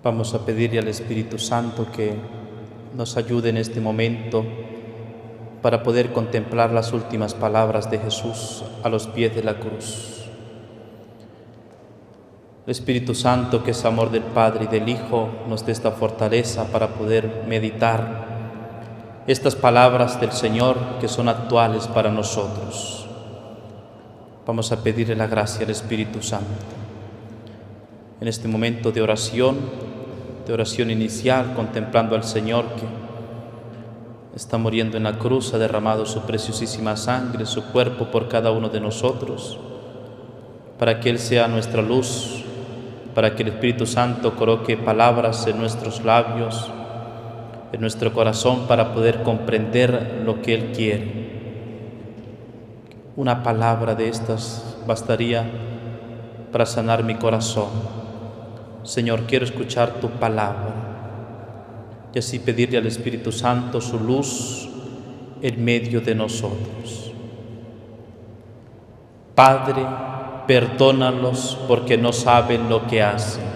Vamos a pedirle al Espíritu Santo que nos ayude en este momento para poder contemplar las últimas palabras de Jesús a los pies de la cruz. El Espíritu Santo, que es amor del Padre y del Hijo, nos dé esta fortaleza para poder meditar estas palabras del Señor que son actuales para nosotros. Vamos a pedirle la gracia al Espíritu Santo. En este momento de oración inicial, contemplando al Señor que está muriendo en la cruz, ha derramado su preciosísima sangre, su cuerpo por cada uno de nosotros, para que Él sea nuestra luz, para que el Espíritu Santo coloque palabras en nuestros labios, en nuestro corazón, para poder comprender lo que Él quiere. Una palabra de estas bastaría para sanar mi corazón. Señor, quiero escuchar tu palabra y así pedirle al Espíritu Santo su luz en medio de nosotros. Padre, perdónalos porque no saben lo que hacen.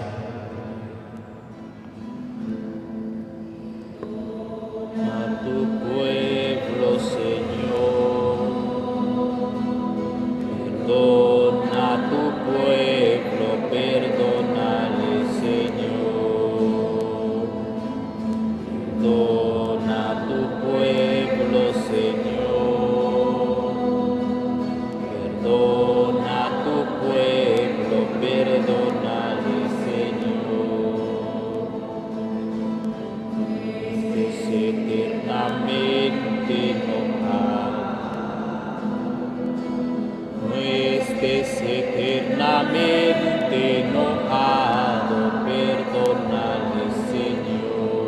Eternamente enojado, perdónale, Señor.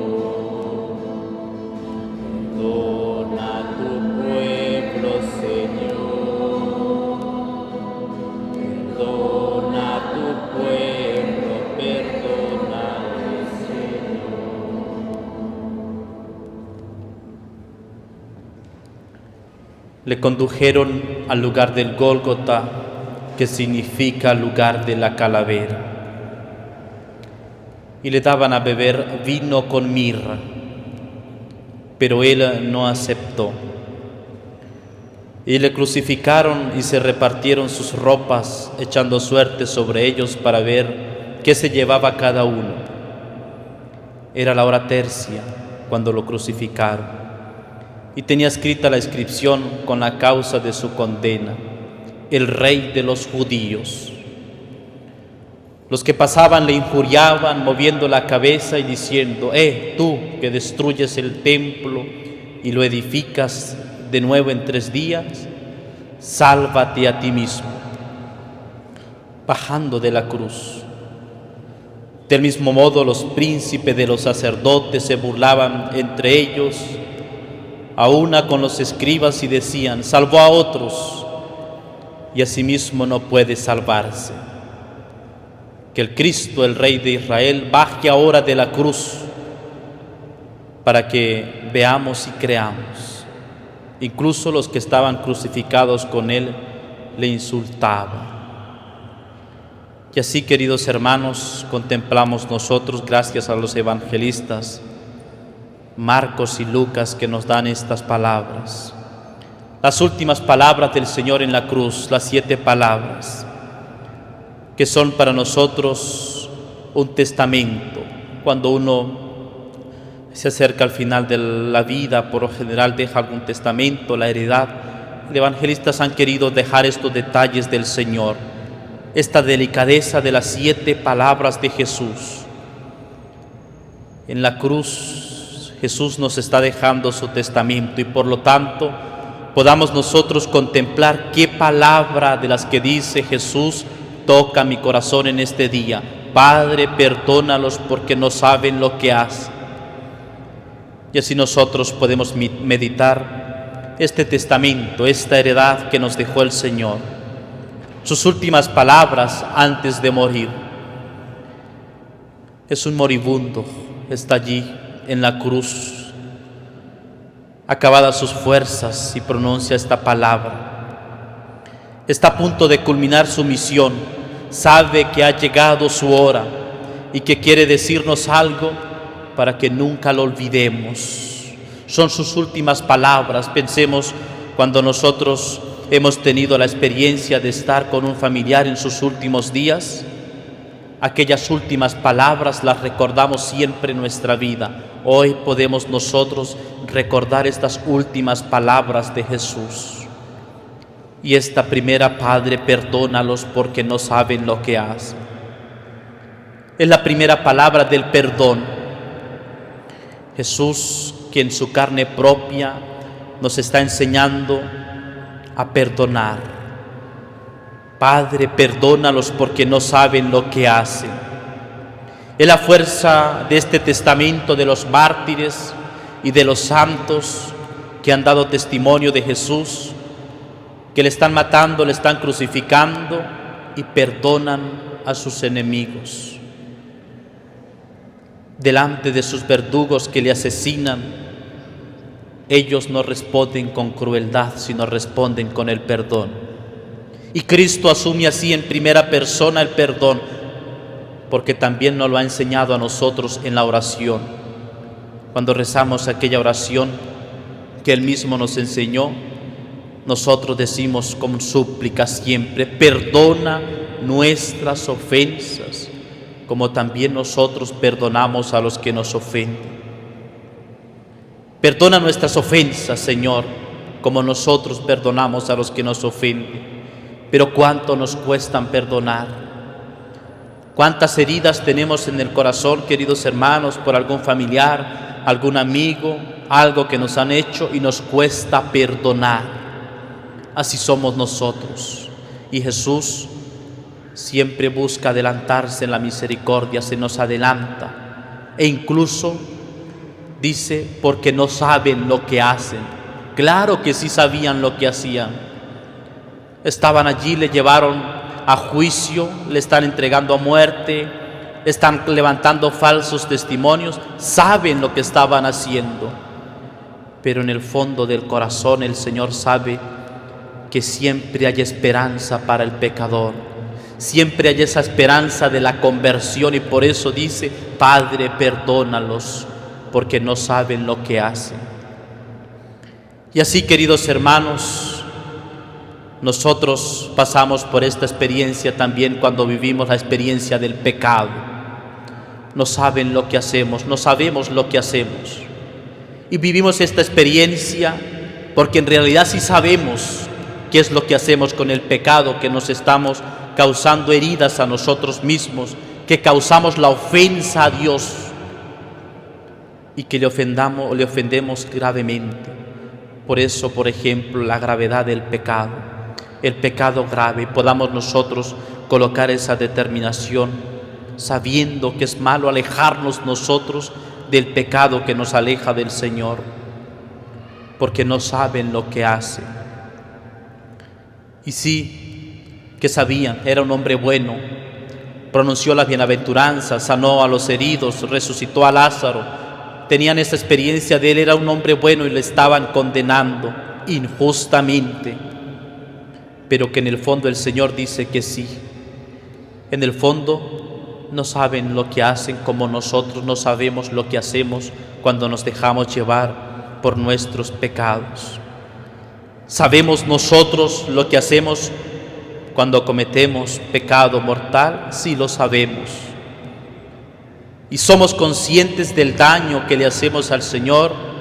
Perdona a tu pueblo, Señor. Perdona a tu pueblo, perdónale, Señor. Le condujeron al lugar del Gólgota, que significa lugar de la calavera, y le daban a beber vino con mirra, pero él no aceptó. Y le crucificaron y se repartieron sus ropas, echando suerte sobre ellos para ver qué se llevaba cada uno. Era la hora tercia cuando lo crucificaron, y tenía escrita la inscripción con la causa de su condena: el Rey de los Judíos. Los que pasaban le injuriaban, moviendo la cabeza y diciendo: tú que destruyes el templo y lo edificas de nuevo en 3 días, sálvate a ti mismo. Bajando de la cruz. Del mismo modo, los príncipes de los sacerdotes se burlaban entre ellos, a una con los escribas, y decían: salvó a otros, y asimismo no puede salvarse. Que el Cristo, el Rey de Israel, baje ahora de la cruz para que veamos y creamos. Incluso los que estaban crucificados con Él le insultaban. Y así, queridos hermanos, contemplamos nosotros, gracias a los evangelistas Marcos y Lucas, que nos dan estas palabras. Las últimas palabras del Señor en la cruz, las 7 palabras, que son para nosotros un testamento. Cuando uno se acerca al final de la vida, por lo general deja algún testamento, la heredad. Los evangelistas han querido dejar estos detalles del Señor, esta delicadeza de las 7 palabras de Jesús. En la cruz, Jesús nos está dejando su testamento, y por lo tanto podamos nosotros contemplar qué palabra de las que dice Jesús toca mi corazón en este día. Padre, perdónalos porque no saben lo que hacen. Y así nosotros podemos meditar este testamento, esta heredad que nos dejó el Señor. Sus últimas palabras antes de morir. Es un moribundo, está allí en la cruz, acabadas sus fuerzas, y pronuncia esta palabra. Está a punto de culminar su misión, sabe que ha llegado su hora, y que quiere decirnos algo para que nunca lo olvidemos. Son sus últimas palabras. Pensemos cuando nosotros hemos tenido la experiencia de estar con un familiar en sus últimos días. Aquellas últimas palabras las recordamos siempre en nuestra vida. Hoy podemos nosotros recordar estas últimas palabras de Jesús. Y esta primera: Padre, perdónalos porque no saben lo que hacen. Es la primera palabra del perdón. Jesús, que en su carne propia nos está enseñando a perdonar. Padre, perdónalos porque no saben lo que hacen. Es la fuerza de este testamento de los mártires y de los santos que han dado testimonio de Jesús, que le están matando, le están crucificando y perdonan a sus enemigos. Delante de sus verdugos que le asesinan, ellos no responden con crueldad, sino responden con el perdón. Y Cristo asume así en primera persona el perdón, porque también nos lo ha enseñado a nosotros en la oración. Cuando rezamos aquella oración que Él mismo nos enseñó, nosotros decimos con súplica siempre: perdona nuestras ofensas, como también nosotros perdonamos a los que nos ofenden. Perdona nuestras ofensas, Señor, como nosotros perdonamos a los que nos ofenden. Pero cuánto nos cuestan perdonar. Cuántas heridas tenemos en el corazón, queridos hermanos, por algún familiar, algún amigo, algo que nos han hecho y nos cuesta perdonar. Así somos nosotros. Y Jesús siempre busca adelantarse en la misericordia, se nos adelanta. E incluso dice: porque no saben lo que hacen. Claro que sí sabían lo que hacían. Estaban allí, le llevaron a juicio, le están entregando a muerte, le están levantando falsos testimonios, saben lo que estaban haciendo. Pero en el fondo del corazón el Señor sabe que siempre hay esperanza para el pecador, siempre hay esa esperanza de la conversión, y por eso dice: Padre, perdónalos, porque no saben lo que hacen. Y así, queridos hermanos, nosotros pasamos por esta experiencia también cuando vivimos la experiencia del pecado. No saben lo que hacemos, no sabemos lo que hacemos. Y vivimos esta experiencia porque en realidad sí sabemos qué es lo que hacemos con el pecado, que nos estamos causando heridas a nosotros mismos, que causamos la ofensa a Dios y que le ofendemos gravemente. Por eso, por ejemplo, la gravedad del pecado. El pecado grave, podamos nosotros colocar esa determinación, sabiendo que es malo alejarnos nosotros del pecado que nos aleja del Señor, porque no saben lo que hacen. Y sí, que sabían, era un hombre bueno, pronunció las bienaventuranzas, sanó a los heridos, resucitó a Lázaro. Tenían esa experiencia de él, era un hombre bueno, y le estaban condenando injustamente. Pero que en el fondo el Señor dice que sí. En el fondo no saben lo que hacen, como nosotros no sabemos lo que hacemos cuando nos dejamos llevar por nuestros pecados. ¿Sabemos nosotros lo que hacemos cuando cometemos pecado mortal? Sí, lo sabemos. Y somos conscientes del daño que le hacemos al Señor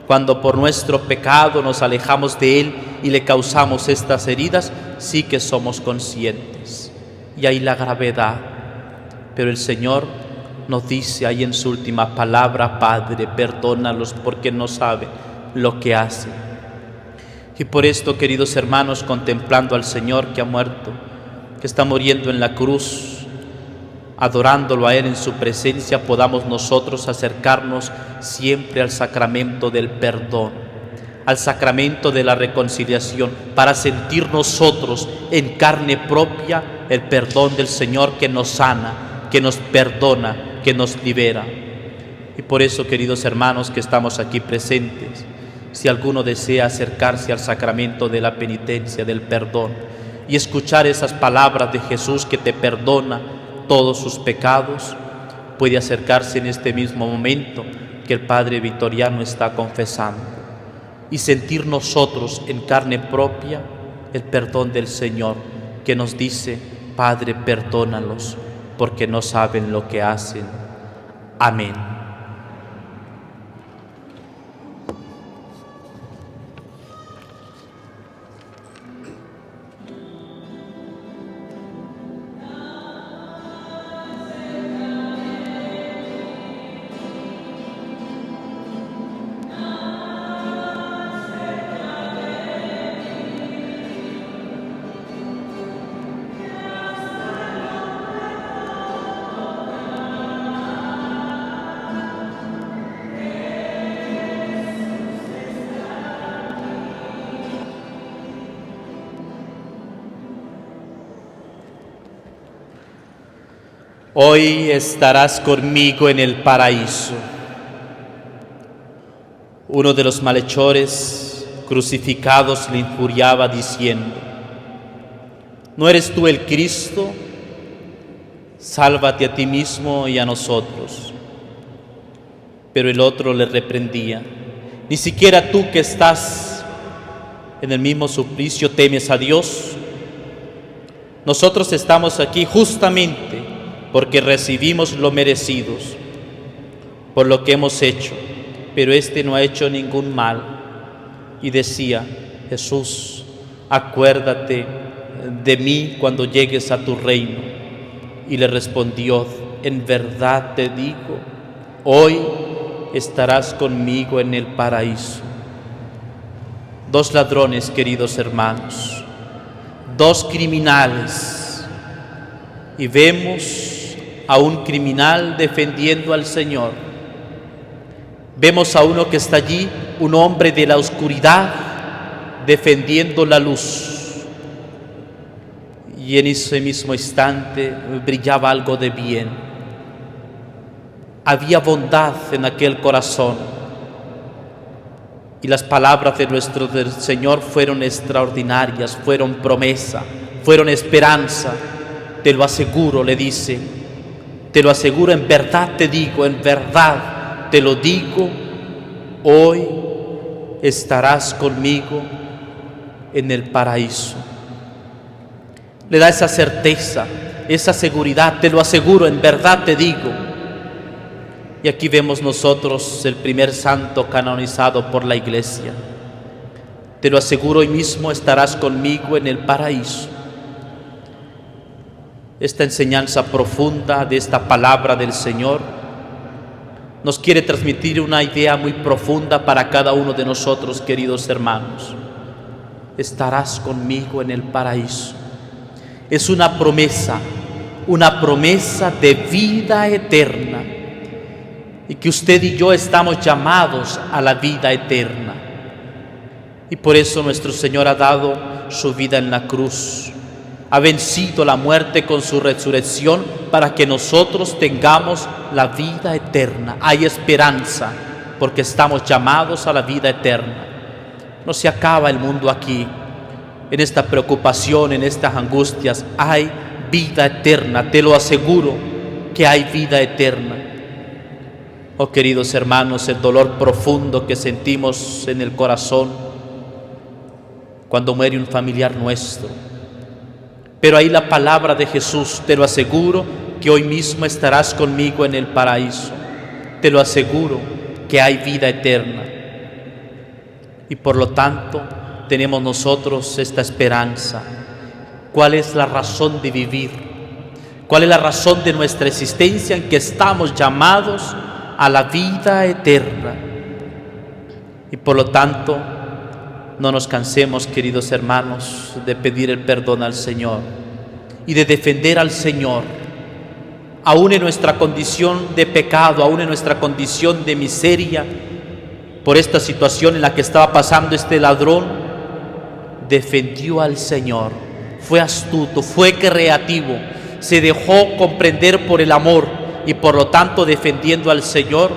cuando por nuestro pecado nos alejamos de Él y le causamos estas heridas. Sí que somos conscientes. Y ahí la gravedad. Pero el Señor nos dice ahí en su última palabra: Padre, perdónalos porque no saben lo que hacen. Y por esto, queridos hermanos, contemplando al Señor que ha muerto, que está muriendo en la cruz, adorándolo a Él en su presencia, podamos nosotros acercarnos siempre al sacramento del perdón, al sacramento de la reconciliación, para sentir nosotros en carne propia el perdón del Señor, que nos sana, que nos perdona, que nos libera. Y por eso, queridos hermanos que estamos aquí presentes, si alguno desea acercarse al sacramento de la penitencia, del perdón, y escuchar esas palabras de Jesús que te perdona todos sus pecados, puede acercarse en este mismo momento que el Padre Victoriano está confesando y sentir nosotros en carne propia el perdón del Señor, que nos dice: Padre, perdónalos, porque no saben lo que hacen. Amén. Hoy estarás conmigo en el paraíso. Uno de los malhechores crucificados le injuriaba diciendo: ¿no eres tú el Cristo? Sálvate a ti mismo y a nosotros. Pero el otro le reprendía: ni siquiera tú, que estás en el mismo suplicio, temes a Dios. Nosotros estamos aquí justamente porque recibimos lo merecidos por lo que hemos hecho, pero este no ha hecho ningún mal. Y decía Jesús: acuérdate de mí cuando llegues a tu reino. Y le respondió: en verdad te digo, hoy estarás conmigo en el paraíso. Dos ladrones, queridos hermanos, dos criminales, y vemos a un criminal defendiendo al Señor. Vemos a uno que está allí, un hombre de la oscuridad, defendiendo la luz. Y en ese mismo instante brillaba algo de bien. Había bondad en aquel corazón. Y las palabras de nuestro Señor fueron extraordinarias, fueron promesa, fueron esperanza. Te lo aseguro, le dice, te lo aseguro, en verdad te digo, en verdad te lo digo, hoy estarás conmigo en el paraíso. Le da esa certeza, esa seguridad: te lo aseguro, en verdad te digo. Y aquí vemos nosotros el primer santo canonizado por la Iglesia. Te lo aseguro, hoy mismo estarás conmigo en el paraíso. Esta enseñanza profunda de esta palabra del Señor nos quiere transmitir una idea muy profunda para cada uno de nosotros, queridos hermanos. Estarás conmigo en el paraíso. Es una promesa de vida eterna, y que usted y yo estamos llamados a la vida eterna. Y por eso nuestro Señor ha dado su vida en la cruz. Ha vencido la muerte con su resurrección para que nosotros tengamos la vida eterna. Hay esperanza porque estamos llamados a la vida eterna. No se acaba el mundo aquí, en esta preocupación, en estas angustias. Hay vida eterna, te lo aseguro que hay vida eterna. Oh, queridos hermanos, el dolor profundo que sentimos en el corazón cuando muere un familiar nuestro. Pero ahí la palabra de Jesús: te lo aseguro que hoy mismo estarás conmigo en el paraíso. Te lo aseguro que hay vida eterna. Y por lo tanto tenemos nosotros esta esperanza. ¿Cuál es la razón de vivir? ¿Cuál es la razón de nuestra existencia? En que estamos llamados a la vida eterna. Y por lo tanto no nos cansemos, queridos hermanos, de pedir el perdón al Señor y de defender al Señor, aún en nuestra condición de pecado, aún en nuestra condición de miseria, por esta situación en la que estaba pasando este ladrón. Defendió al Señor, fue astuto, fue creativo, se dejó comprender por el amor, y por lo tanto, defendiendo al Señor,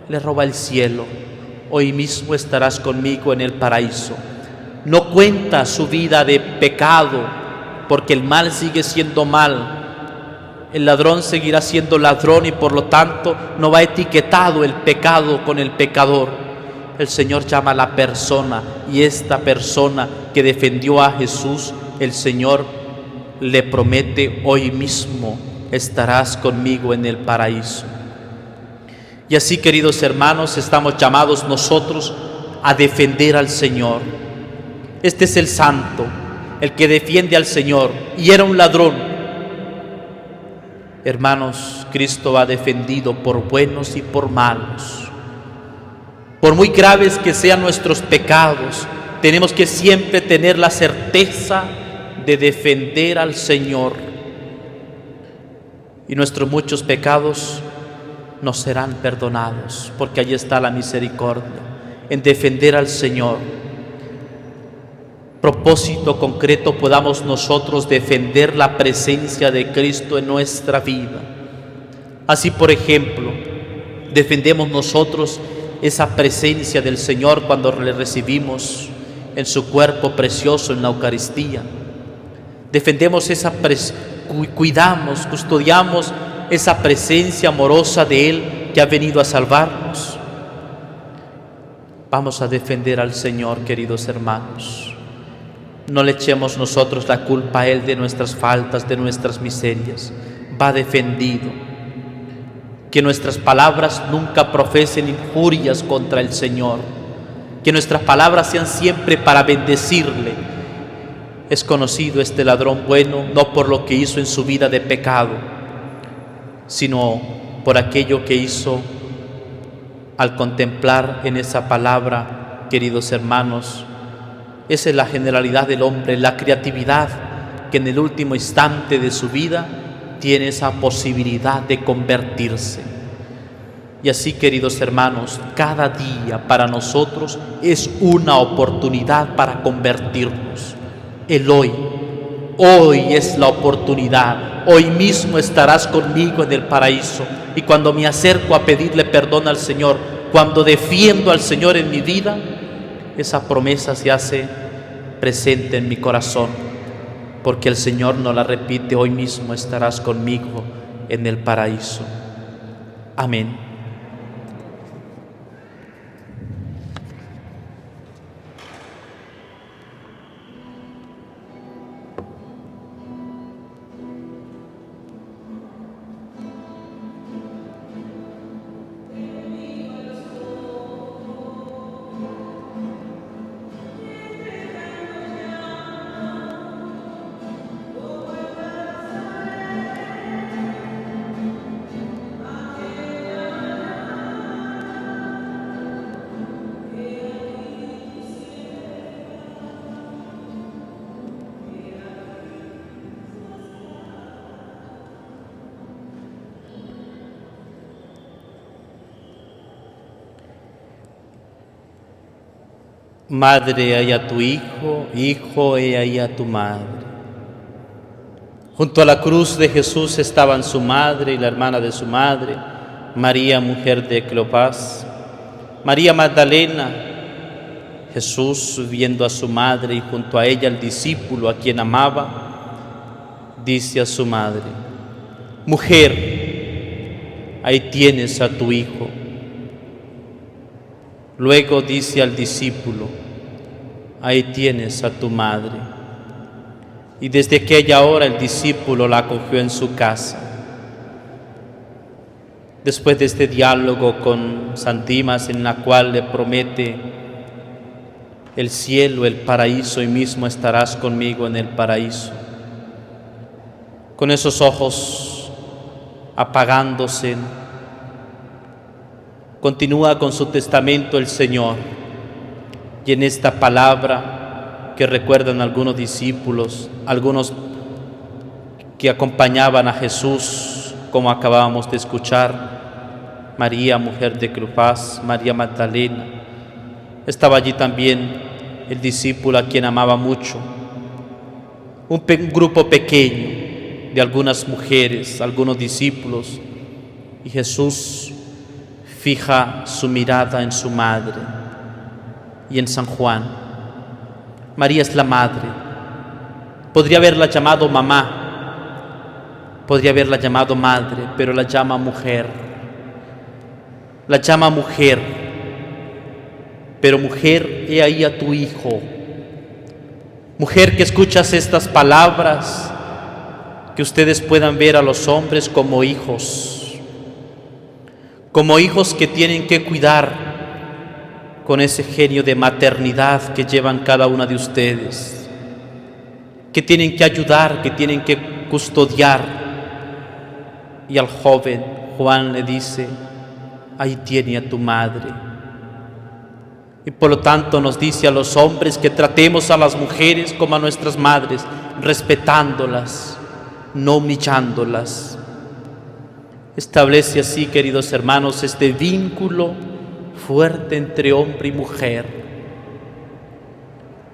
le roba el cielo. Hoy mismo estarás conmigo en el paraíso. No cuenta su vida de pecado, porque el mal sigue siendo mal, El ladrón seguirá siendo ladrón y por lo tanto no va etiquetado el pecado con el pecador. El Señor llama a la persona, y esta persona que defendió a Jesús, el Señor le promete: hoy mismo estarás conmigo en el paraíso. Y así, queridos hermanos, estamos llamados nosotros a defender al Señor. Este es el santo, el que defiende al Señor, y era un ladrón. Hermanos, Cristo ha defendido por buenos y por malos. Por muy graves que sean nuestros pecados, tenemos que siempre tener la certeza de defender al Señor. Y nuestros muchos pecados nos serán perdonados, porque allí está la misericordia, en defender al Señor. Propósito concreto: podamos nosotros defender la presencia de Cristo en nuestra vida. Así, por ejemplo, defendemos nosotros esa presencia del Señor cuando le recibimos en su cuerpo precioso en la Eucaristía. Defendemos cuidamos, custodiamos esa presencia amorosa de Él que ha venido a salvarnos. Vamos a defender al Señor, queridos hermanos. No le echemos nosotros la culpa a Él de nuestras faltas, de nuestras miserias. Va defendido. Que nuestras palabras nunca profesen injurias contra el Señor. Que nuestras palabras sean siempre para bendecirle. Es conocido este ladrón bueno no por lo que hizo en su vida de pecado, sino por aquello que hizo al contemplar en esa palabra, queridos hermanos. Esa es la generalidad del hombre, la creatividad, que en el último instante de su vida tiene esa posibilidad de convertirse. Y así, queridos hermanos, cada día para nosotros es una oportunidad para convertirnos. El hoy es la oportunidad. Hoy mismo estarás conmigo en el paraíso. Y cuando me acerco a pedirle perdón al Señor, cuando defiendo al Señor en mi vida, esa promesa se hace presente en mi corazón, porque el Señor nos la repite: hoy mismo estarás conmigo en el paraíso. Amén. Madre, hay a tu hijo, hijo, he ahí a tu madre. Junto a la cruz de Jesús estaban su madre y la hermana de su madre, María, mujer de Cleofás, María Magdalena. Jesús, viendo a su madre y junto a ella el discípulo a quien amaba, dice a su madre: mujer, ahí tienes a tu hijo. Luego dice al discípulo: ahí tienes a tu madre. Y desde aquella hora el discípulo la acogió en su casa. Después de este diálogo con San Dimas, en la cual le promete el cielo, el paraíso, y mismo estarás conmigo en el paraíso, con esos ojos apagándose, continúa con su testamento el Señor. Y en esta palabra que recuerdan algunos discípulos, algunos que acompañaban a Jesús, como acabábamos de escuchar, María, mujer de Cleofás, María Magdalena, estaba allí también el discípulo a quien amaba mucho, un grupo pequeño de algunas mujeres, algunos discípulos, y Jesús fija su mirada en su madre y en San Juan. María es la madre. Podría haberla llamado mamá, Podría haberla llamado madre, pero la llama mujer. La llama mujer. Pero mujer, he ahí a tu hijo. Mujer, que escuchas estas palabras, que ustedes puedan ver a los hombres como hijos que tienen que cuidar con ese genio de maternidad que llevan cada una de ustedes, que tienen que ayudar, que tienen que custodiar. Y al joven Juan le dice: ahí tiene a tu madre. Y por lo tanto nos dice a los hombres que tratemos a las mujeres como a nuestras madres, respetándolas, no humillándolas. Establece así, queridos hermanos, este vínculo fuerte entre hombre y mujer.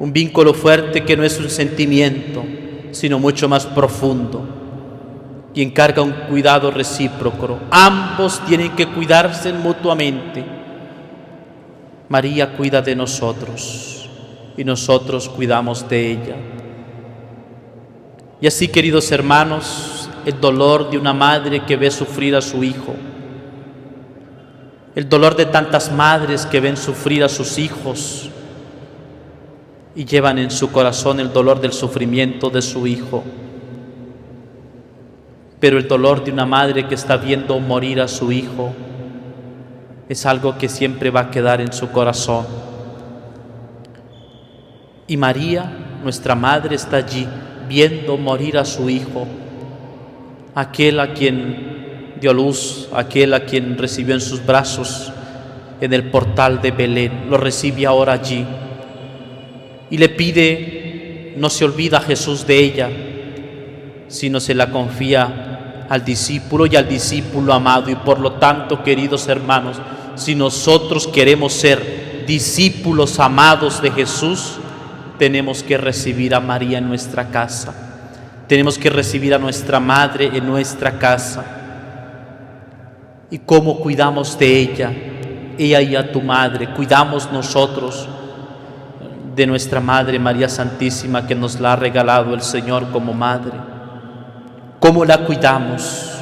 Un vínculo fuerte que no es un sentimiento, sino mucho más profundo, y encarga un cuidado recíproco. Ambos tienen que cuidarse mutuamente. María cuida de nosotros y nosotros cuidamos de ella. Y así, queridos hermanos, el dolor de una madre que ve sufrir a su hijo, el dolor de tantas madres que ven sufrir a sus hijos y llevan en su corazón el dolor del sufrimiento de su hijo. Pero el dolor de una madre que está viendo morir a su hijo es algo que siempre va a quedar en su corazón. Y María, nuestra madre, está allí viendo morir a su hijo, aquel a quien dio luz, aquel a quien recibió en sus brazos en el portal de Belén. Lo recibe ahora allí y le pide, no se olvida Jesús de ella, sino se la confía al discípulo y al discípulo amado. Y por lo tanto, queridos hermanos, si nosotros queremos ser discípulos amados de Jesús, tenemos que recibir a María en nuestra casa, tenemos que recibir a nuestra madre en nuestra casa. ¿Y cómo cuidamos de ella? Ella y a tu madre. Cuidamos nosotros de nuestra Madre María Santísima, que nos la ha regalado el Señor como madre. ¿Cómo la cuidamos?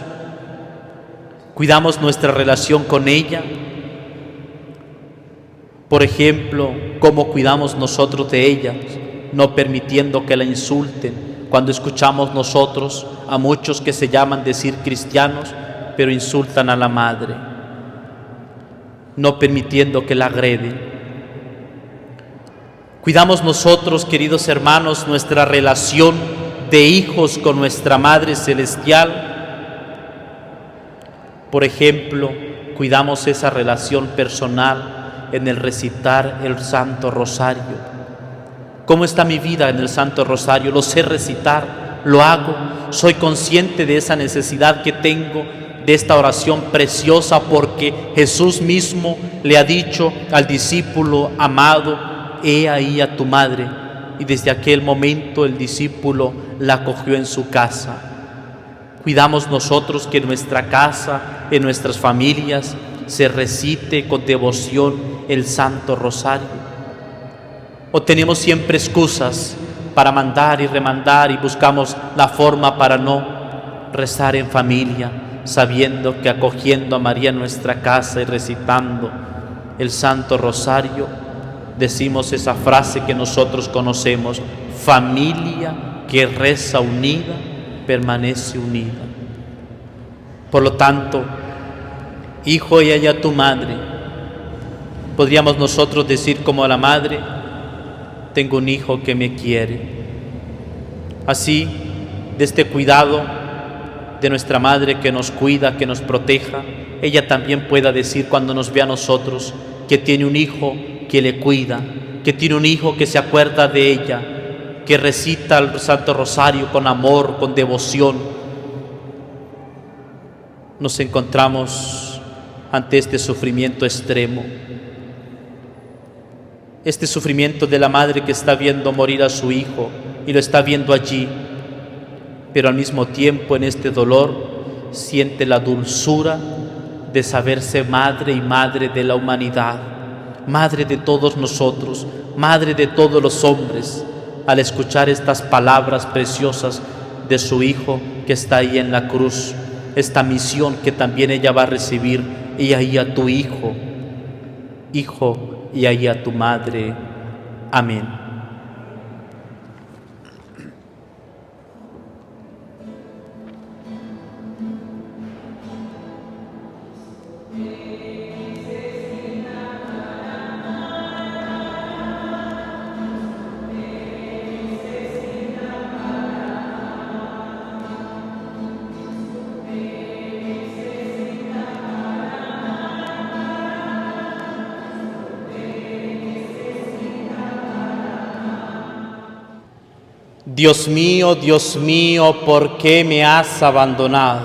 ¿Cuidamos nuestra relación con ella? Por ejemplo, ¿cómo cuidamos nosotros de ella? No permitiendo que la insulten. Cuando escuchamos nosotros a muchos que se llaman decir cristianos, pero insultan a la madre, no permitiendo que la agreden. Cuidamos nosotros, queridos hermanos, nuestra relación de hijos con nuestra Madre Celestial. Por ejemplo, cuidamos esa relación personal en el recitar el Santo Rosario. ¿Cómo está mi vida en el Santo Rosario? Lo sé recitar, lo hago, soy consciente de esa necesidad que tengo de esta oración preciosa, porque Jesús mismo le ha dicho al discípulo amado: he ahí a tu madre. Y desde aquel momento el discípulo la acogió en su casa. Cuidamos nosotros que en nuestra casa, en nuestras familias, se recite con devoción el Santo Rosario. O tenemos siempre excusas para mandar y remandar y buscamos la forma para no rezar en familia, sabiendo que acogiendo a María en nuestra casa y recitando el Santo Rosario, decimos esa frase que nosotros conocemos: familia que reza unida, permanece unida. Por lo tanto, hijo, y allá tu madre. Podríamos nosotros decir como a la madre: tengo un hijo que me quiere. Así, de este cuidado de nuestra madre que nos cuida, que nos proteja, ella también pueda decir cuando nos ve a nosotros que tiene un hijo que le cuida, que tiene un hijo que se acuerda de ella, que recita el Santo Rosario con amor, con devoción. Nos encontramos ante este sufrimiento extremo, este sufrimiento de la madre que está viendo morir a su hijo y lo está viendo allí, pero al mismo tiempo en este dolor siente la dulzura de saberse madre y madre de la humanidad, madre de todos nosotros, madre de todos los hombres, al escuchar estas palabras preciosas de su Hijo que está ahí en la cruz, esta misión que también ella va a recibir, y ahí a tu Hijo, y ahí a tu Madre. Amén. Dios mío, ¿por qué me has abandonado?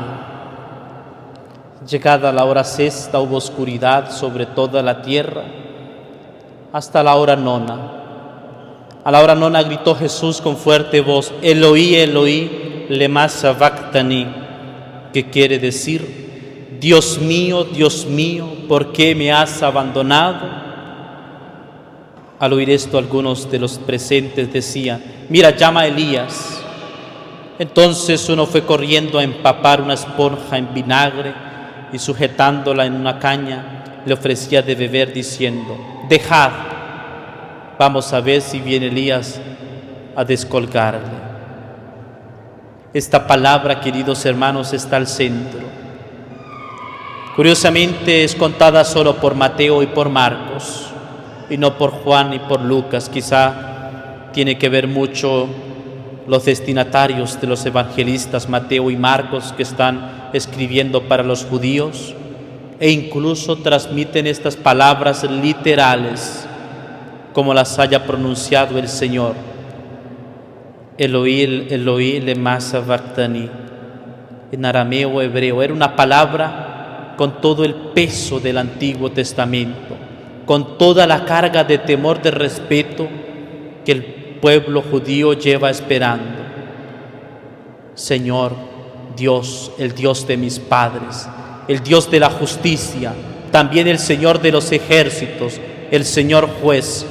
Llegada la hora sexta hubo oscuridad sobre toda la tierra hasta la hora nona. A la hora nona gritó Jesús con fuerte voz: Eloí, Eloí, lema sabactani, que quiere decir: Dios mío, ¿por qué me has abandonado? Al oír esto, algunos de los presentes decían: mira, llama a Elías. Entonces uno fue corriendo a empapar una esponja en vinagre y, sujetándola en una caña, le ofrecía de beber diciendo: dejad, vamos a ver si viene Elías a descolgarle. Esta palabra, queridos hermanos, está al centro. Curiosamente es contada solo por Mateo y por Marcos, y no por Juan y por Lucas. Quizá tiene que ver mucho los destinatarios de los evangelistas Mateo y Marcos, que están escribiendo para los judíos e incluso transmiten estas palabras literales como las haya pronunciado el Señor. Eloí, Eloí, lema sabactani. En arameo hebreo era una palabra con todo el peso del Antiguo Testamento, con toda la carga de temor, de respeto que el pueblo judío lleva esperando. Señor, Dios, el Dios de mis padres, el Dios de la justicia, también el Señor de los ejércitos, el Señor juez.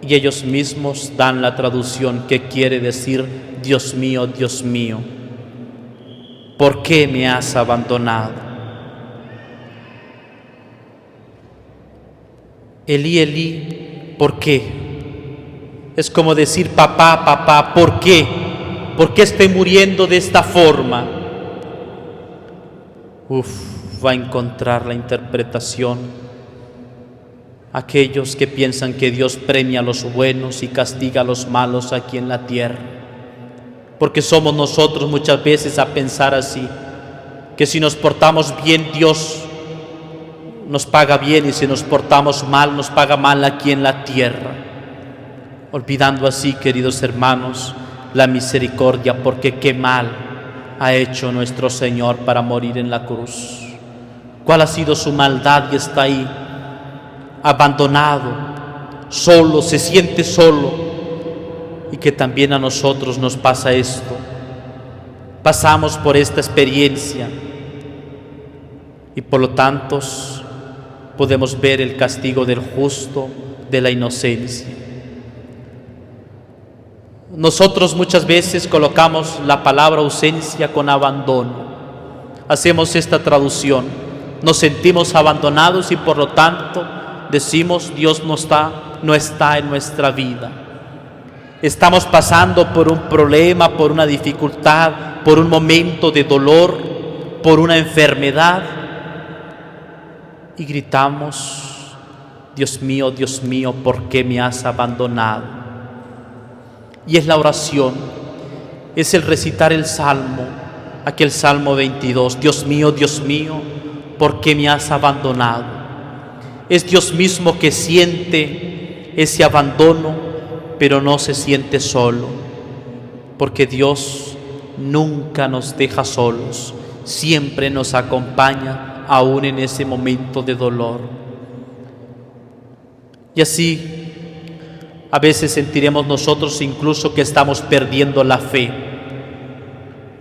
Y ellos mismos dan la traducción que quiere decir: Dios mío, ¿por qué me has abandonado? Elí, Elí, ¿por qué? Es como decir: papá, papá, ¿por qué? ¿Por qué estoy muriendo de esta forma? Va a encontrar la interpretación aquellos que piensan que Dios premia a los buenos y castiga a los malos aquí en la tierra. Porque somos nosotros muchas veces a pensar así, que si nos portamos bien, Dios nos paga bien, y si nos portamos mal, nos paga mal aquí en la tierra, olvidando así, queridos hermanos, la misericordia, porque qué mal ha hecho nuestro Señor para morir en la cruz. ¿Cuál ha sido su maldad? Y está ahí, abandonado, solo, se siente solo. Y que también a nosotros nos pasa esto. Pasamos por esta experiencia y por lo tanto podemos ver el castigo del justo, de la inocencia. Nosotros muchas veces colocamos la palabra ausencia con abandono. Hacemos esta traducción. Nos sentimos abandonados y por lo tanto decimos: Dios no está en nuestra vida. Estamos pasando por un problema, por una dificultad, por un momento de dolor, por una enfermedad, y gritamos: Dios mío, ¿por qué me has abandonado? Y es la oración, es el recitar el Salmo, aquel Salmo 22, Dios mío, ¿por qué me has abandonado? Es Dios mismo que siente ese abandono, pero no se siente solo, porque Dios nunca nos deja solos, siempre nos acompaña, aún en ese momento de dolor. Y así, a veces sentiremos nosotros incluso que estamos perdiendo la fe.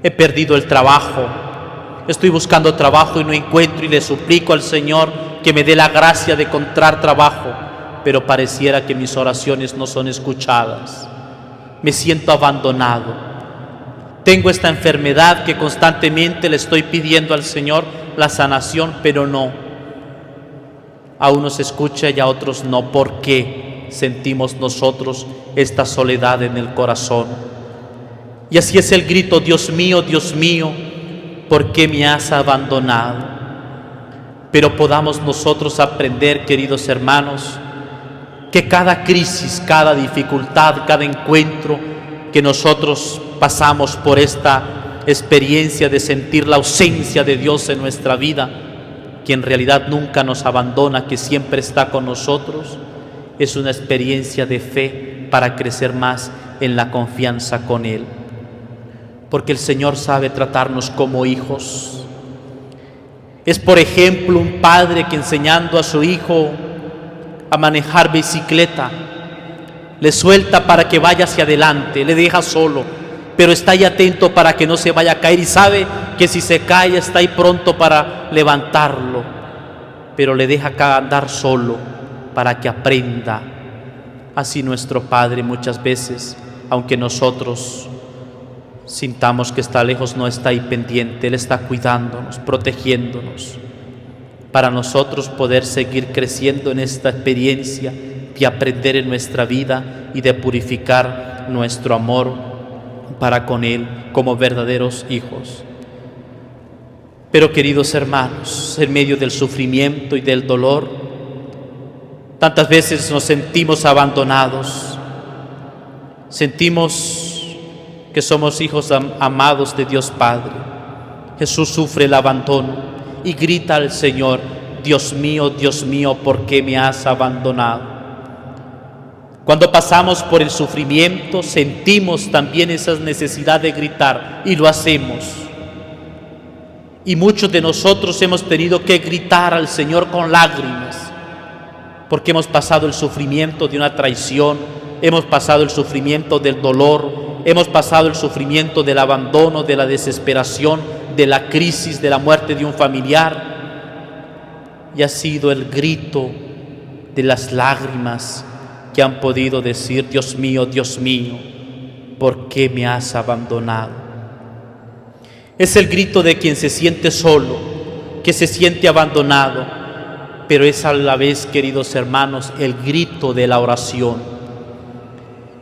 He perdido el trabajo, estoy buscando trabajo y no encuentro, y le suplico al Señor que me dé la gracia de encontrar trabajo, pero pareciera que mis oraciones no son escuchadas. Me siento abandonado. Tengo esta enfermedad que constantemente le estoy pidiendo al Señor la sanación, pero no. A unos escucha y a otros no. ¿Por qué sentimos nosotros esta soledad en el corazón? Y así es el grito: Dios mío, ¿por qué me has abandonado? Pero podamos nosotros aprender, queridos hermanos, que cada crisis, cada dificultad, cada encuentro que nosotros pasamos por esta experiencia de sentir la ausencia de Dios en nuestra vida, que en realidad nunca nos abandona, que siempre está con nosotros, es una experiencia de fe para crecer más en la confianza con Él. Porque el Señor sabe tratarnos como hijos. Es, por ejemplo, un padre que, enseñando a su hijo a manejar bicicleta, le suelta para que vaya hacia adelante, le deja solo, pero está ahí atento para que no se vaya a caer, y sabe que si se cae está ahí pronto para levantarlo, pero le deja acá andar solo para que aprenda. Así nuestro Padre muchas veces, aunque nosotros sintamos que está lejos, no está ahí pendiente. Él está cuidándonos, protegiéndonos, para nosotros poder seguir creciendo en esta experiencia de aprender en nuestra vida y de purificar nuestro amor para con Él como verdaderos hijos. Pero, queridos hermanos, en medio del sufrimiento y del dolor, tantas veces nos sentimos abandonados, sentimos que somos hijos amados de Dios Padre. Jesús sufre el abandono y grita al Señor: Dios mío, ¿por qué me has abandonado? Cuando pasamos por el sufrimiento, sentimos también esa necesidad de gritar, y lo hacemos. Y muchos de nosotros hemos tenido que gritar al Señor con lágrimas, porque hemos pasado el sufrimiento de una traición, hemos pasado el sufrimiento del dolor, hemos pasado el sufrimiento del abandono, de la desesperación, de la crisis, de la muerte de un familiar. Y ha sido el grito de las lágrimas que han podido decir: Dios mío, ¿por qué me has abandonado? Es el grito de quien se siente solo, que se siente abandonado, pero es a la vez, queridos hermanos, el grito de la oración.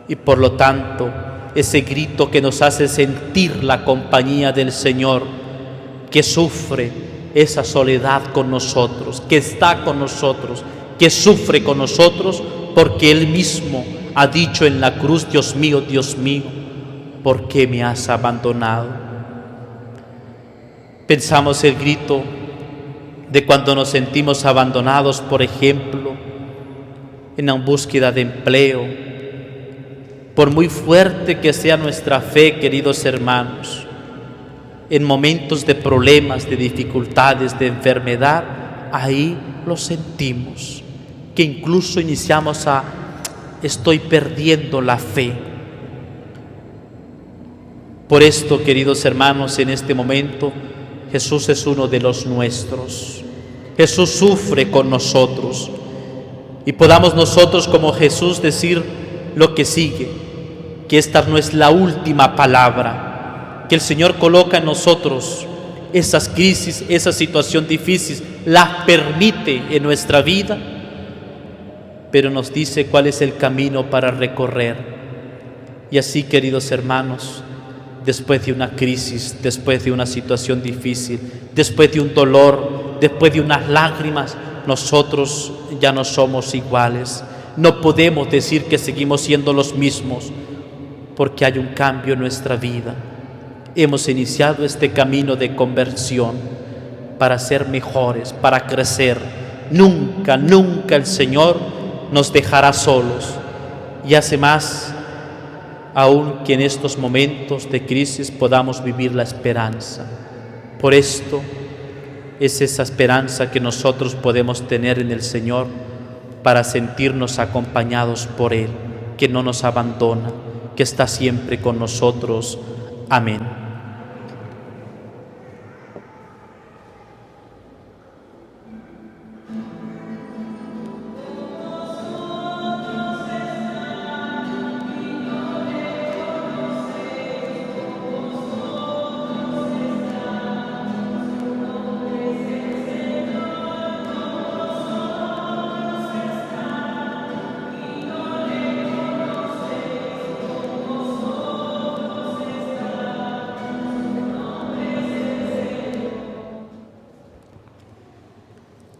Y por lo tanto, ese grito que nos hace sentir la compañía del Señor, que sufre esa soledad con nosotros, que está con nosotros, que sufre con nosotros, porque Él mismo ha dicho en la cruz: Dios mío, ¿por qué me has abandonado? Pensamos el grito de cuando nos sentimos abandonados, por ejemplo, en la búsqueda de empleo. Por muy fuerte que sea nuestra fe, queridos hermanos, en momentos de problemas, de dificultades, de enfermedad, ahí lo sentimos, que incluso iniciamos estoy perdiendo la fe. Por esto, queridos hermanos, en este momento Jesús es uno de los nuestros. Jesús sufre con nosotros, y podamos nosotros, como Jesús, decir lo que sigue: que esta no es la última palabra, que el Señor coloca en nosotros esas crisis, esa situación difícil, las permite en nuestra vida, pero nos dice cuál es el camino para recorrer. Y así, queridos hermanos, después de una crisis, después de una situación difícil, después de un dolor, después de unas lágrimas, nosotros ya no somos iguales. No podemos decir que seguimos siendo los mismos, porque hay un cambio en nuestra vida. Hemos iniciado este camino de conversión para ser mejores, para crecer. Nunca el Señor nos dejará solos, y hace más aún que en estos momentos de crisis podamos vivir la esperanza. Por esto es esa esperanza que nosotros podemos tener en el Señor, para sentirnos acompañados por Él, que no nos abandona, que está siempre con nosotros. Amén.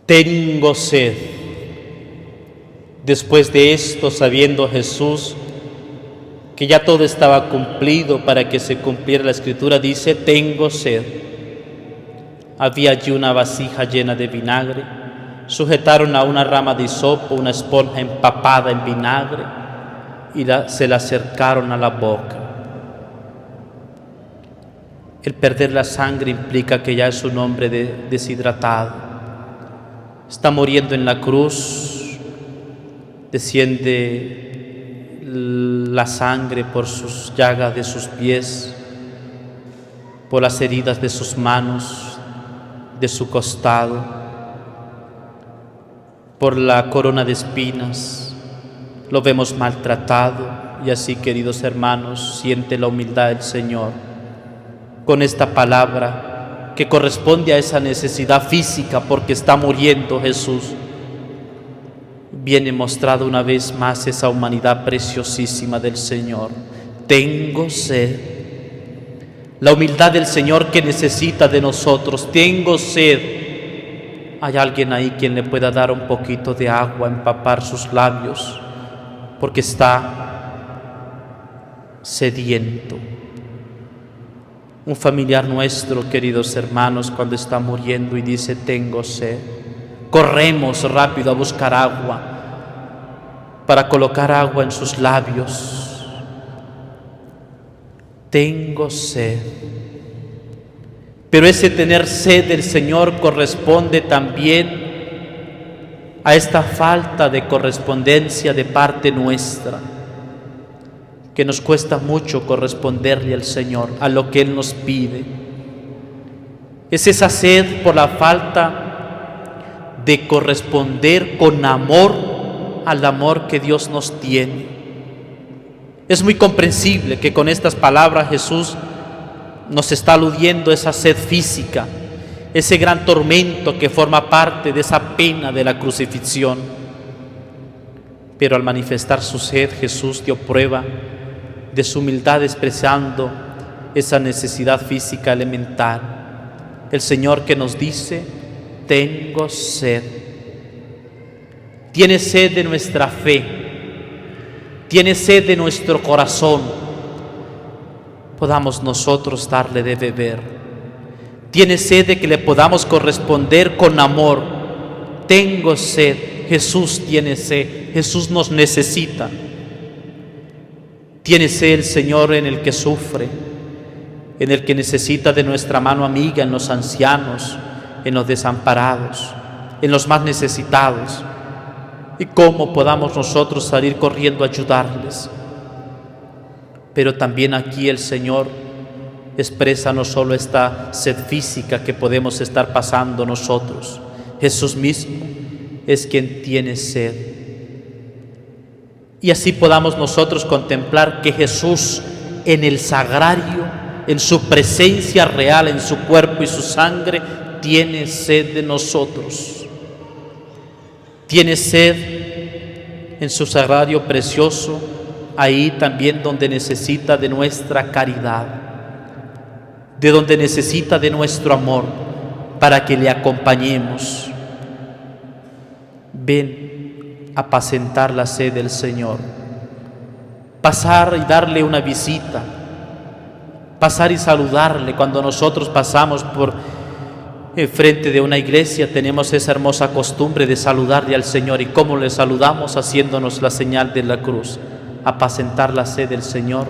tengo sed. Después de esto, sabiendo Jesús que ya todo estaba cumplido para que se cumpliera la Escritura, dice, tengo sed. Había allí una vasija llena de vinagre. Sujetaron a una rama de hisopo una esponja empapada en vinagre y se la acercaron a la boca. El perder la sangre implica que ya es un hombre deshidratado. Está muriendo en la cruz, desciende la sangre por sus llagas de sus pies, por las heridas de sus manos, de su costado, por la corona de espinas. Lo vemos maltratado y así, queridos hermanos, siente la humildad del Señor con esta palabra que corresponde a esa necesidad física porque está muriendo Jesús. Viene mostrado una vez más esa humanidad preciosísima del Señor. Tengo sed. La humildad del Señor que necesita de nosotros. Tengo sed. ¿Hay alguien ahí quien le pueda dar un poquito de agua, empapar sus labios? Porque está sediento. Un familiar nuestro, queridos hermanos, cuando está muriendo y dice, tengo sed, corremos rápido a buscar agua, para colocar agua en sus labios. Tengo sed. Pero ese tener sed del Señor corresponde también a esta falta de correspondencia de parte nuestra, que nos cuesta mucho corresponderle al Señor, a lo que Él nos pide. Es esa sed por la falta de corresponder con amor al amor que Dios nos tiene. Es muy comprensible que con estas palabras Jesús nos está aludiendo a esa sed física, ese gran tormento que forma parte de esa pena de la crucifixión. Pero al manifestar su sed, Jesús dio prueba de su humildad expresando esa necesidad física elemental. El Señor que nos dice, tengo sed. Tiene sed de nuestra fe, tiene sed de nuestro corazón. Podamos nosotros darle de beber. Tiene sed de que le podamos corresponder con amor. Tengo sed. Jesús tiene sed. Jesús nos necesita. Tiene sed el Señor en el que sufre, en el que necesita de nuestra mano amiga, en los ancianos, en los desamparados, en los más necesitados. Y cómo podamos nosotros salir corriendo a ayudarles. Pero también aquí el Señor expresa no solo esta sed física que podemos estar pasando nosotros. Jesús mismo es quien tiene sed. Y así podamos nosotros contemplar que Jesús en el sagrario, en su presencia real, en su cuerpo y su sangre, tiene sed de nosotros. Tiene sed en su sagrario precioso, ahí también donde necesita de nuestra caridad, de donde necesita de nuestro amor, para que le acompañemos. Ven a apacentar la sed del Señor, pasar y darle una visita, pasar y saludarle. Cuando nosotros pasamos por frente de una iglesia, tenemos esa hermosa costumbre de saludarle al Señor. ¿Y cómo le saludamos? Haciéndonos la señal de la cruz. Apacentar la sed del Señor,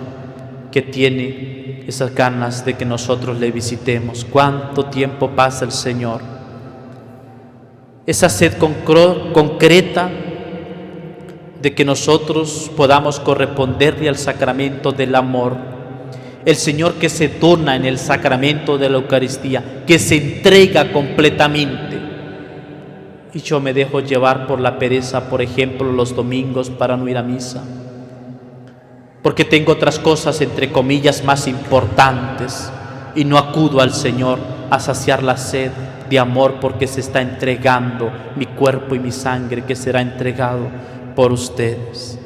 que tiene esas ganas de que nosotros le visitemos. ¿Cuánto tiempo pasa el Señor? Esa sed concreta de que nosotros podamos corresponderle al sacramento del amor. El Señor que se dona en el sacramento de la Eucaristía, que se entrega completamente. Y yo me dejo llevar por la pereza, por ejemplo, los domingos para no ir a misa, porque tengo otras cosas, entre comillas, más importantes, y no acudo al Señor a saciar la sed de amor, porque se está entregando mi cuerpo y mi sangre, que será entregado por ustedes.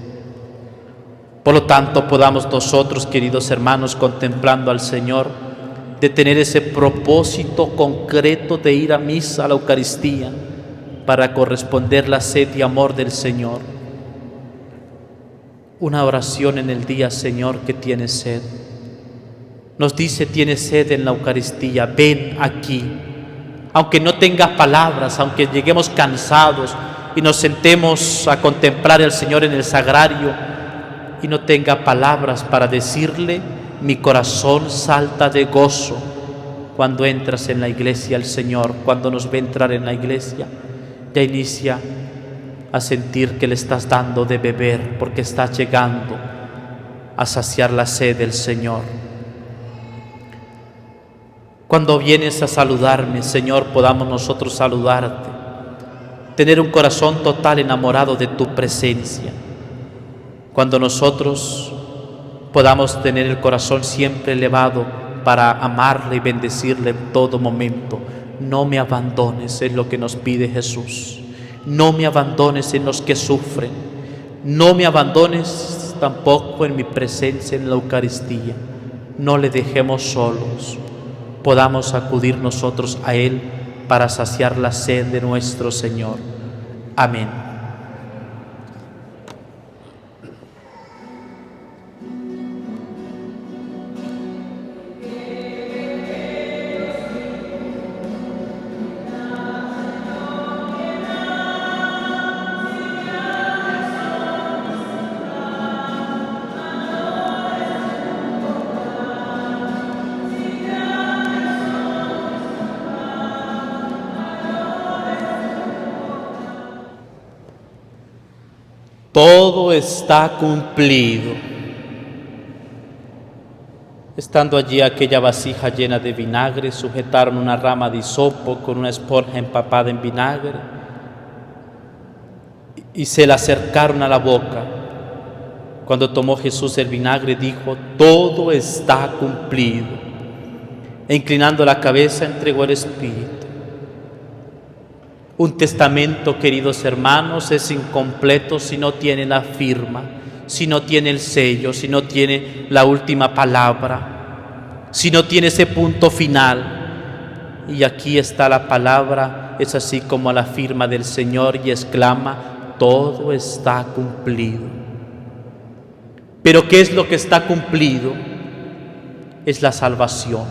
Por lo tanto, podamos nosotros, queridos hermanos, contemplando al Señor, de tener ese propósito concreto de ir a misa, a la Eucaristía, para corresponder la sed y amor del Señor. Una oración en el día, Señor, que tiene sed. Nos dice, tiene sed en la Eucaristía, ven aquí. Aunque no tenga palabras, aunque lleguemos cansados y nos sentemos a contemplar al Señor en el sagrario y no tenga palabras para decirle, mi corazón salta de gozo cuando entras en la iglesia. El Señor, cuando nos ve entrar en la iglesia, ya inicia a sentir que le estás dando de beber, porque estás llegando a saciar la sed del Señor. Cuando vienes a saludarme, Señor, podamos nosotros saludarte, tener un corazón total enamorado de tu presencia. Cuando nosotros podamos tener el corazón siempre elevado para amarle y bendecirle en todo momento. No me abandones, es lo que nos pide Jesús. No me abandones en los que sufren. No me abandones tampoco en mi presencia en la Eucaristía. No le dejemos solos. Podamos acudir nosotros a Él para saciar la sed de nuestro Señor. Amén. Todo está cumplido. Estando allí aquella vasija llena de vinagre, sujetaron una rama de hisopo con una esponja empapada en vinagre y se la acercaron a la boca. Cuando tomó Jesús el vinagre, dijo, todo está cumplido. E inclinando la cabeza, entregó el Espíritu. Un testamento, queridos hermanos, es incompleto si no tiene la firma, si no tiene el sello, si no tiene la última palabra, si no tiene ese punto final. Y aquí está la palabra, es así como la firma del Señor y exclama, todo está cumplido. Pero ¿qué es lo que está cumplido? Es la salvación.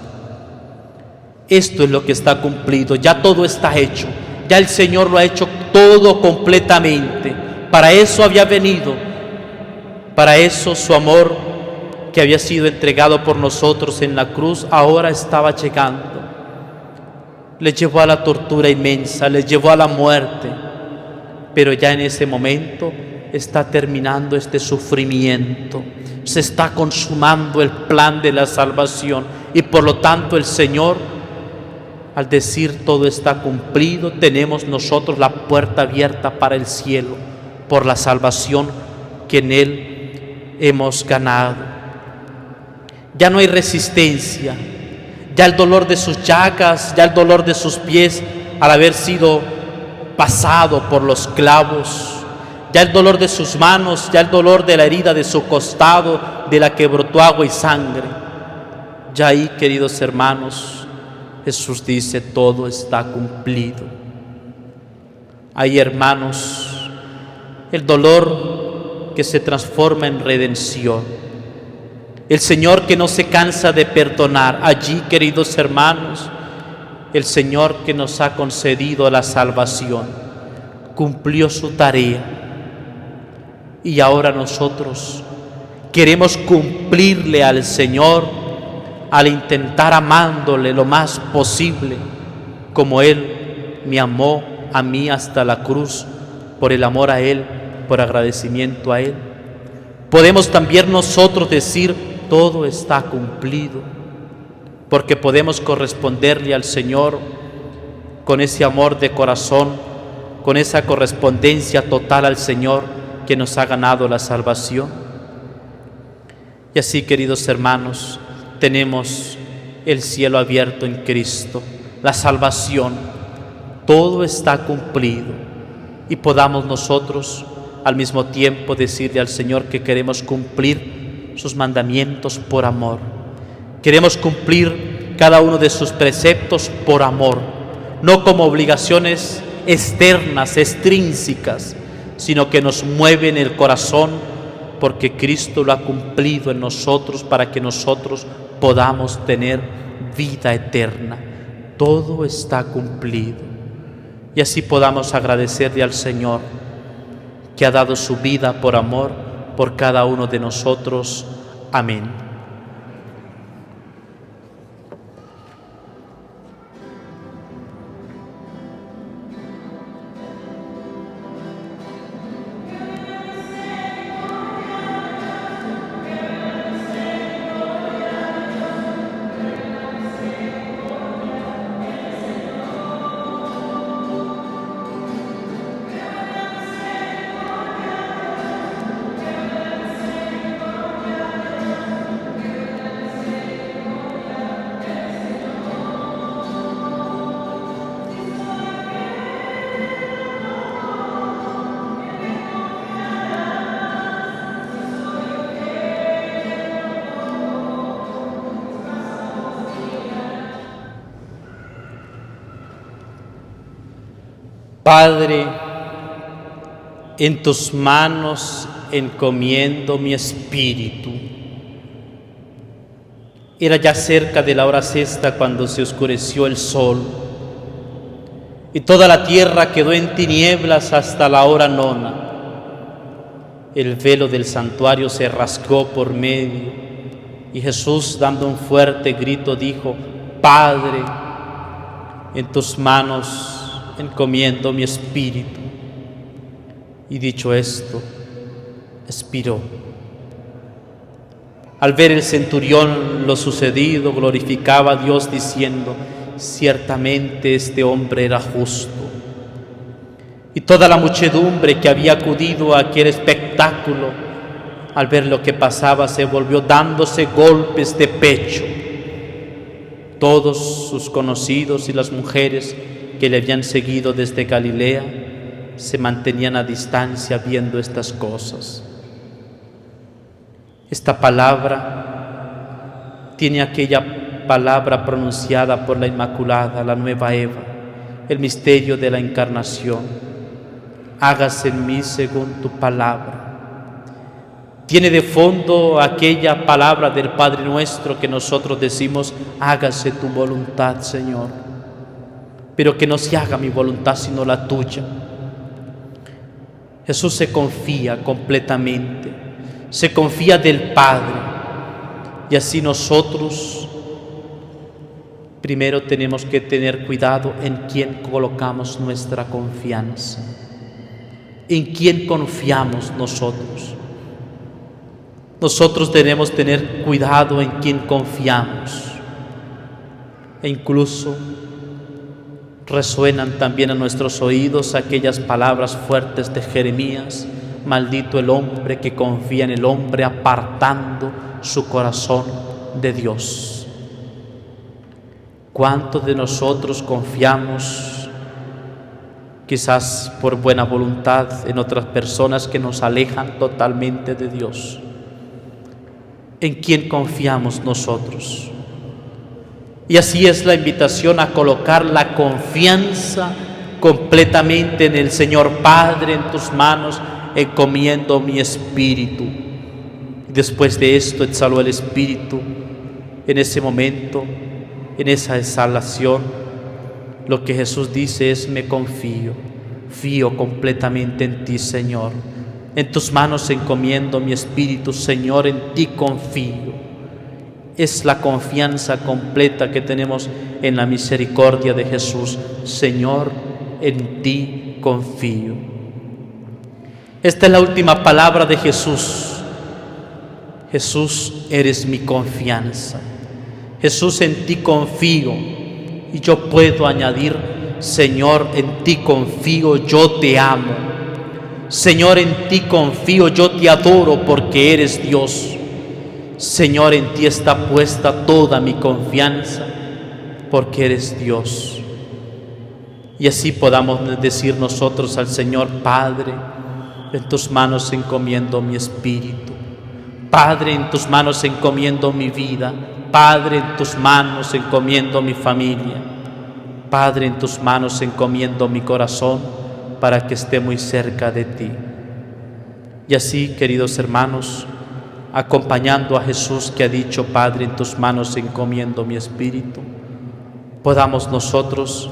Esto es lo que está cumplido, ya todo está hecho. Ya el Señor lo ha hecho todo completamente. Para eso había venido. Para eso su amor que había sido entregado por nosotros en la cruz ahora estaba llegando. Le llevó a la tortura inmensa, le llevó a la muerte. Pero ya en ese momento está terminando este sufrimiento. Se está consumando el plan de la salvación. Y por lo tanto el Señor, al decir todo está cumplido, tenemos nosotros la puerta abierta para el cielo por la salvación que en Él hemos ganado. Ya no hay resistencia, ya el dolor de sus llagas, ya el dolor de sus pies al haber sido pasado por los clavos, ya el dolor de sus manos, ya el dolor de la herida de su costado, de la que brotó agua y sangre. Ya ahí, queridos hermanos, Jesús dice, todo está cumplido. Ahí, hermanos, el dolor que se transforma en redención. El Señor que no se cansa de perdonar. Allí, queridos hermanos, el Señor que nos ha concedido la salvación cumplió su tarea. Y ahora nosotros queremos cumplirle al Señor al intentar amándole lo más posible, como Él me amó a mí hasta la cruz, por el amor a Él, por agradecimiento a Él. Podemos también nosotros decir, todo está cumplido, porque podemos corresponderle al Señor con ese amor de corazón, con esa correspondencia total al Señor que nos ha ganado la salvación. Y así, queridos hermanos, tenemos el cielo abierto en Cristo, la salvación, todo está cumplido. Y podamos nosotros al mismo tiempo decirle al Señor que queremos cumplir sus mandamientos por amor. Queremos cumplir cada uno de sus preceptos por amor, no como obligaciones externas, extrínsecas, sino que nos mueven el corazón porque Cristo lo ha cumplido en nosotros para que nosotros podamos tener vida eterna. Todo está cumplido. Y así podamos agradecerle al Señor que ha dado su vida por amor por cada uno de nosotros. Amén. Padre, en tus manos encomiendo mi espíritu. Era ya cerca de la hora sexta cuando se oscureció el sol y toda la tierra quedó en tinieblas hasta la hora nona. El velo del santuario se rasgó por medio y Jesús, dando un fuerte grito, dijo: Padre, en tus manos encomiendo mi espíritu. Y dicho esto, expiró. Al ver el centurión lo sucedido, glorificaba a Dios diciendo: ciertamente este hombre era justo. Y toda la muchedumbre que había acudido a aquel espectáculo, al ver lo que pasaba, se volvió dándose golpes de pecho. Todos sus conocidos y las mujeres que le habían seguido desde Galilea se mantenían a distancia viendo estas cosas. Esta palabra tiene aquella palabra pronunciada por la Inmaculada, la nueva Eva, el misterio de la encarnación. Hágase en mí según tu palabra. Tiene de fondo aquella palabra del Padre Nuestro que nosotros decimos: hágase tu voluntad, Señor. Pero que no se haga mi voluntad sino la tuya. Jesús se confía completamente, se confía del Padre, y así nosotros primero tenemos que tener cuidado en quién colocamos nuestra confianza, en quién confiamos nosotros. Nosotros debemos tener cuidado en quién confiamos, e incluso resuenan también a nuestros oídos aquellas palabras fuertes de Jeremías: maldito el hombre que confía en el hombre, apartando su corazón de Dios. ¿Cuántos de nosotros confiamos, quizás por buena voluntad, en otras personas que nos alejan totalmente de Dios? ¿En quién confiamos nosotros? Y así es la invitación a colocar la confianza completamente en el Señor. Padre, en tus manos encomiendo mi espíritu. Y después de esto exhaló el espíritu. En ese momento, en esa exhalación, lo que Jesús dice es: me confío, fío completamente en ti, Señor. En tus manos encomiendo mi espíritu, Señor, en ti confío. Es la confianza completa que tenemos en la misericordia de Jesús. Señor, en ti confío. Esta es la última palabra de Jesús. Jesús, eres mi confianza. Jesús, en ti confío. Y yo puedo añadir: Señor, en ti confío, yo te amo. Señor, en ti confío, yo te adoro porque eres Dios. Señor, en ti está puesta toda mi confianza porque eres Dios. Y así podamos decir nosotros al Señor: Padre, en tus manos encomiendo mi espíritu. Padre, en tus manos encomiendo mi vida. Padre, en tus manos encomiendo mi familia. Padre, en tus manos encomiendo mi corazón para que esté muy cerca de ti. Y así, queridos hermanos, acompañando a Jesús que ha dicho: Padre, en tus manos encomiendo mi espíritu, podamos nosotros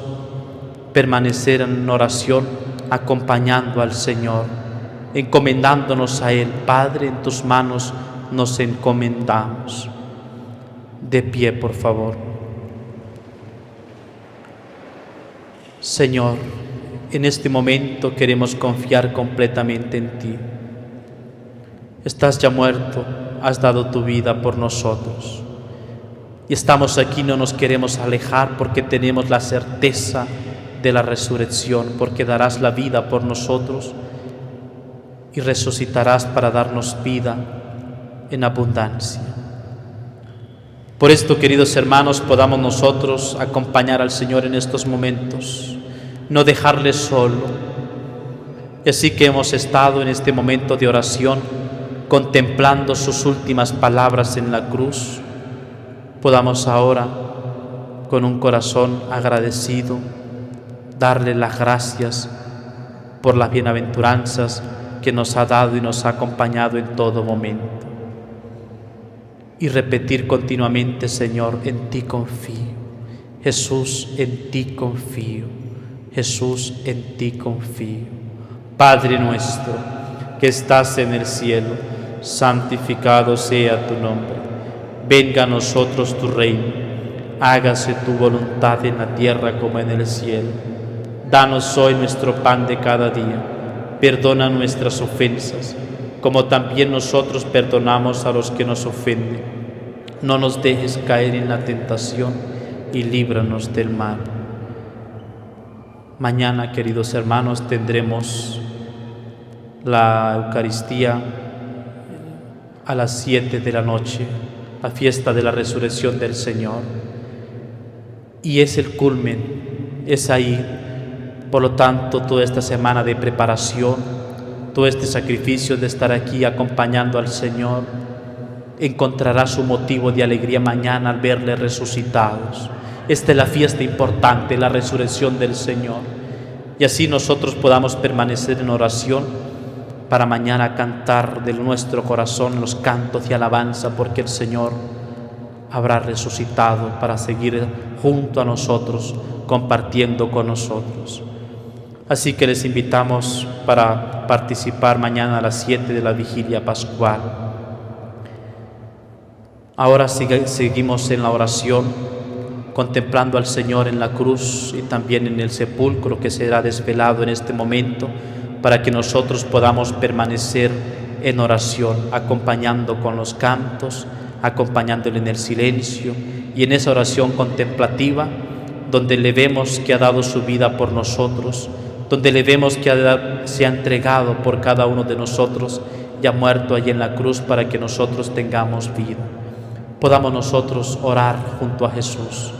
permanecer en oración acompañando al Señor, encomendándonos a Él. Padre, en tus manos nos encomendamos. De pie, por favor. Señor, en este momento queremos confiar completamente en ti. Estás ya muerto, has dado tu vida por nosotros. Y estamos aquí, no nos queremos alejar porque tenemos la certeza de la resurrección, porque darás la vida por nosotros y resucitarás para darnos vida en abundancia. Por esto, queridos hermanos, podamos nosotros acompañar al Señor en estos momentos, no dejarle solo. Y así que hemos estado en este momento de oración, contemplando sus últimas palabras en la cruz, podamos ahora, con un corazón agradecido, darle las gracias por las bienaventuranzas que nos ha dado y nos ha acompañado en todo momento. Y repetir continuamente: Señor, en ti confío. Jesús, en ti confío. Jesús, en ti confío. Padre nuestro, que estás en el cielo, santificado sea tu nombre. Venga a nosotros tu reino. Hágase tu voluntad en la tierra como en el cielo. Danos hoy nuestro pan de cada día. Perdona nuestras ofensas, como también nosotros perdonamos a los que nos ofenden. No nos dejes caer en la tentación y líbranos del mal. Mañana, queridos hermanos, tendremos la Eucaristía a las 7 de la noche, la fiesta de la resurrección del Señor. Y es el culmen, es ahí. Por lo tanto, toda esta semana de preparación, todo este sacrificio de estar aquí acompañando al Señor, encontrará su motivo de alegría mañana al verle resucitados. Esta es la fiesta importante, la resurrección del Señor. Y así nosotros podamos permanecer en oración para mañana cantar de nuestro corazón los cantos de alabanza, porque el Señor habrá resucitado para seguir junto a nosotros, compartiendo con nosotros. Así que les invitamos para participar mañana a las 7 de la vigilia pascual. Ahora seguimos en la oración, contemplando al Señor en la cruz y también en el sepulcro que será desvelado en este momento, para que nosotros podamos permanecer en oración, acompañando con los cantos, acompañándole en el silencio y en esa oración contemplativa, donde le vemos que ha dado su vida por nosotros, donde le vemos que se ha entregado por cada uno de nosotros y ha muerto allí en la cruz para que nosotros tengamos vida. Podamos nosotros orar junto a Jesús.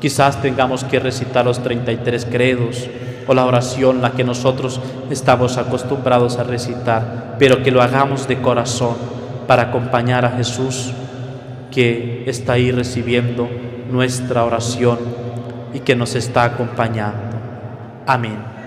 Quizás tengamos que recitar los 33 credos o la oración, la que nosotros estamos acostumbrados a recitar, pero que lo hagamos de corazón para acompañar a Jesús, que está ahí recibiendo nuestra oración y que nos está acompañando. Amén.